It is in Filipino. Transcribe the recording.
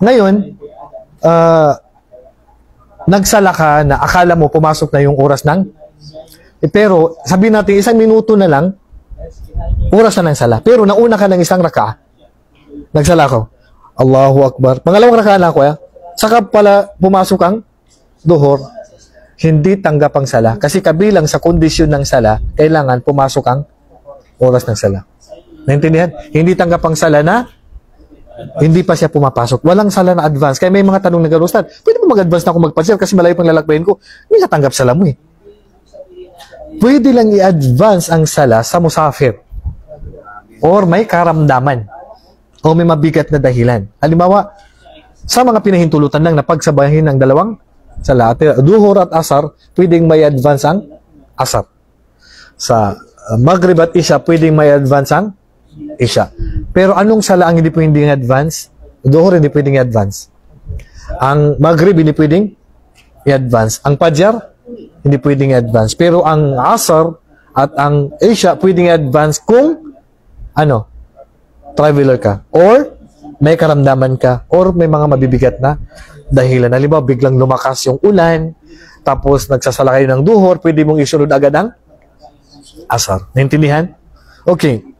Ngayon, nagsala ka na akala mo pumasok na yung oras ng pero sabihin natin 1 minuto na lang oras na ng sala. Pero nauna ka ng 1 raka, nagsala ko. Allahu Akbar. Pangalawang raka na ako, saka pala pumasok ang duhur. Hindi tanggap ang sala. Kasi kabilang sa kondisyon ng sala, kailangan pumasok ang oras ng sala. Naintindihan? Hindi tanggap ang sala na hindi pa siya pumapasok. Walang sala na advance. Kaya may mga tanong na gano'n, Ustad, pwede ba mag-advance na ako magpa-share kasi malayo pang lalakbayin ko? Hindi ka tanggap sala mo eh. Pwede lang i-advance ang sala sa musafir or may karamdaman o may mabigat na dahilan. Halimbawa, sa mga pinahintulutan lang na pagsabahin ng dalawang sala, duhur at asar, pwedeng may advance ang asar. Sa Maghrib at Isha, pwedeng may advance ang Isha. Pero anong sala ang hindi pwedeng i-advance? Duhur hindi pwedeng i-advance. Ang Maghrib hindi pwedeng i-advance. Ang Fajr hindi pwedeng i-advance. Pero ang Asar at ang Isha pwedeng i-advance kung traveler ka or may karamdaman ka or may mga mabibigat na dahilan. Halimbawa, biglang lumakas yung ulan, tapos nagsasala kayo ng duhur, pwede mong isunod agad ang Asar. Naintindihan? Okay.